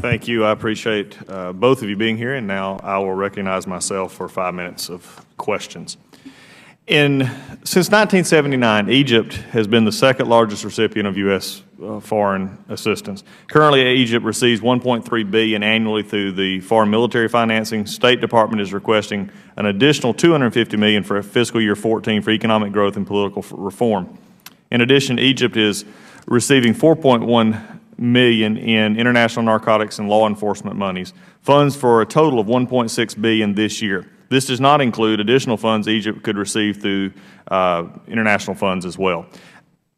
Thank you. I appreciate both of you being here, and now I will recognize myself for 5 minutes of questions. Since 1979, Egypt has been the second largest recipient of U.S. Foreign assistance. Currently, Egypt receives $1.3 billion annually through the foreign military financing. State Department is requesting an additional $250 million for fiscal year 14 for economic growth and political reform. In addition, Egypt is receiving $4.1 million in international narcotics and law enforcement monies, funds for a total of $1.6 billion this year. This does not include additional funds Egypt could receive through international funds as well.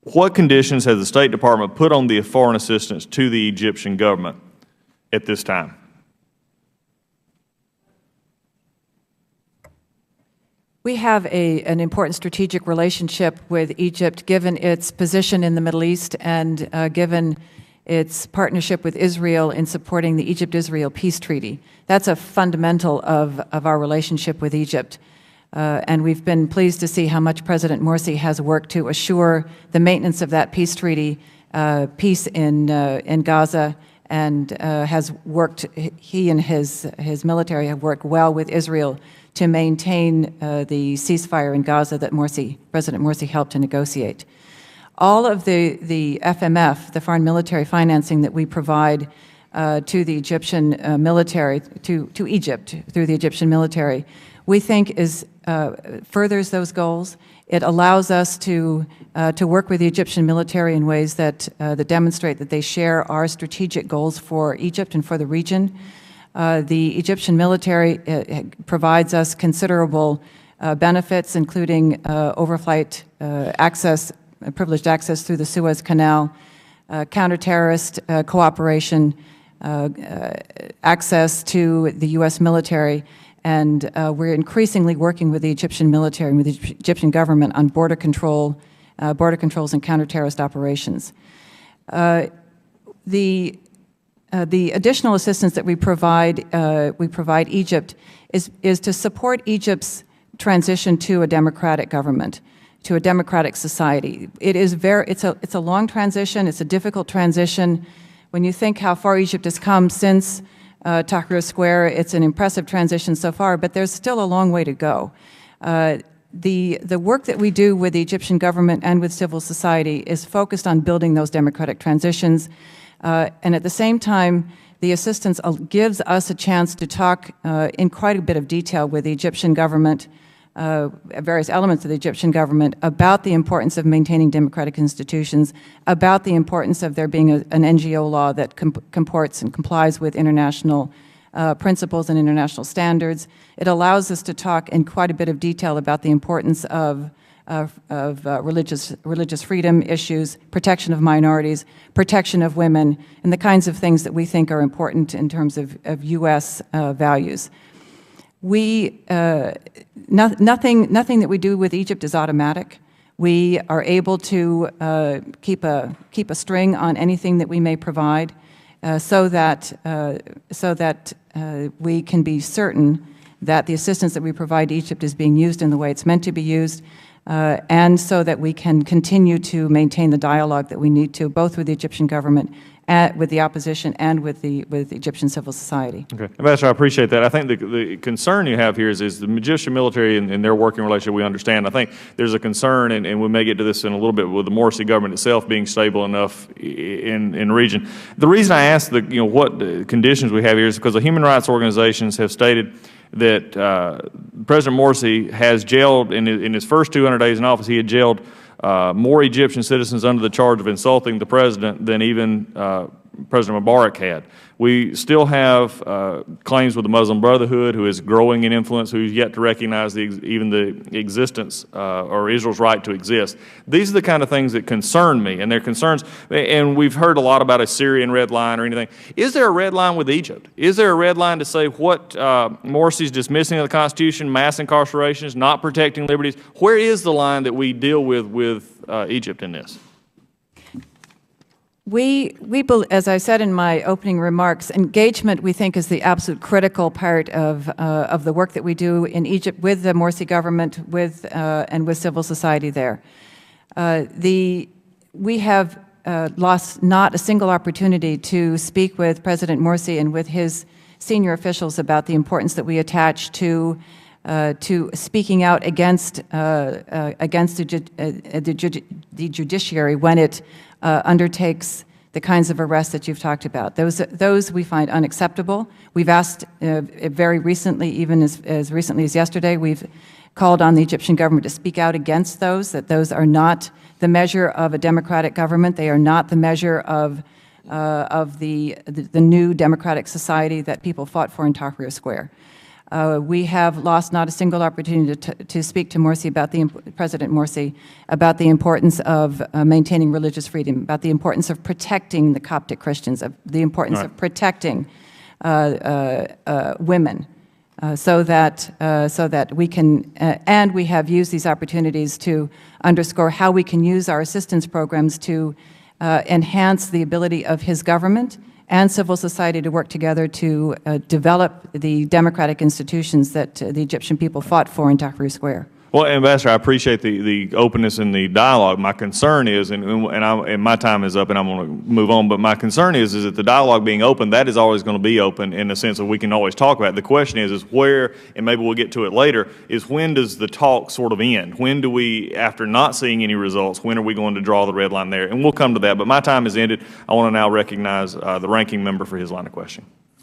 What conditions has the State Department put on the foreign assistance to the Egyptian government at this time? We have an important strategic relationship with Egypt, given its position in the Middle East and given its partnership with Israel in supporting the Egypt-Israel peace treaty. That's a fundamental of our relationship with Egypt. And we've been pleased to see how much President Morsi has worked to assure the maintenance of that peace treaty, peace in Gaza, and has worked, he and his military have worked well with Israel to maintain the ceasefire in Gaza that President Morsi helped to negotiate. All of the FMF, the foreign military financing that we provide to the Egyptian military, to Egypt through the Egyptian military, we think furthers those goals. It allows us to work with the Egyptian military in ways that demonstrate that they share our strategic goals for Egypt and for the region. The Egyptian military provides us considerable benefits, including overflight access, privileged access through the Suez Canal, counter-terrorist cooperation, access to the U.S. military, and we're increasingly working with the Egyptian military and with the Egyptian government on border controls and counter-terrorist operations. The additional assistance that we provide Egypt is to support Egypt's transition to a democratic government, to a democratic society. It's a long transition. It's a difficult transition. When you think how far Egypt has come since Tahrir Square, it's an impressive transition so far, but there's still a long way to go. The work that we do with the Egyptian government and with civil society is focused on building those democratic transitions, and at the same time, the assistance gives us a chance to talk in quite a bit of detail with the Egyptian government, various elements of the Egyptian government, about the importance of maintaining democratic institutions, about the importance of there being an NGO law that comports and complies with international principles and international standards. It allows us to talk in quite a bit of detail about the importance of religious freedom issues, protection of minorities, protection of women, and the kinds of things that we think are important in terms of U.S. values. Nothing that we do with Egypt is automatic. We are able to keep a string on anything that we may provide, so that we can be certain that the assistance that we provide Egypt is being used in the way it's meant to be used, and so that we can continue to maintain the dialogue that we need to, both with the Egyptian government, with the opposition, and with the Egyptian civil society. Okay, Ambassador, I appreciate that. I think the concern you have here is the Egyptian military and their working relationship. We understand. I think there's a concern, and we may get to this in a little bit, with the Morsi government itself being stable enough in the region. The reason I ask what conditions we have here is because the human rights organizations have stated that President Morsi has jailed, in his first 200 days in office, he had jailed more Egyptian citizens under the charge of insulting the president than even President Mubarak had. We still have claims with the Muslim Brotherhood, who is growing in influence, who's yet to recognize even the existence or Israel's right to exist. These are the kind of things that concern me, and they're concerns. And we've heard a lot about a Syrian red line or anything. Is there a red line with Egypt? Is there a red line to say what Morsi's dismissing of the Constitution, mass incarcerations, not protecting liberties? Where is the line that we deal with Egypt in this? As I said in my opening remarks, engagement, we think, is the absolute critical part of the work that we do in Egypt with the Morsi government, and with civil society there. We have lost not a single opportunity to speak with President Morsi and with his senior officials about the importance that we attach to speaking out against the judiciary when it undertakes the kinds of arrests that you've talked about. Those we find unacceptable. We've asked very recently, even as recently as yesterday, we've called on the Egyptian government to speak out against those, that those are not the measure of a democratic government. They are not the measure of the new democratic society that people fought for in Tahrir Square. We have lost not a single opportunity to speak to Morsi about President Morsi about the importance of maintaining religious freedom, about the importance of protecting the Coptic Christians, of the importance of protecting women, so that we can, and we have used these opportunities to underscore how we can use our assistance programs to enhance the ability of his government and civil society to work together to develop the democratic institutions that the Egyptian people fought for in Tahrir Square. Well, Ambassador, I appreciate the openness and the dialogue. My concern is, and my time is up and I'm going to move on, but my concern is that the dialogue being open, that is always going to be open in the sense that we can always talk about it. The question is where, and maybe we'll get to it later, is when does the talk sort of end? When do we, after not seeing any results, when are we going to draw the red line there? And we'll come to that, but my time has ended. I want to now recognize the ranking member for his line of questioning.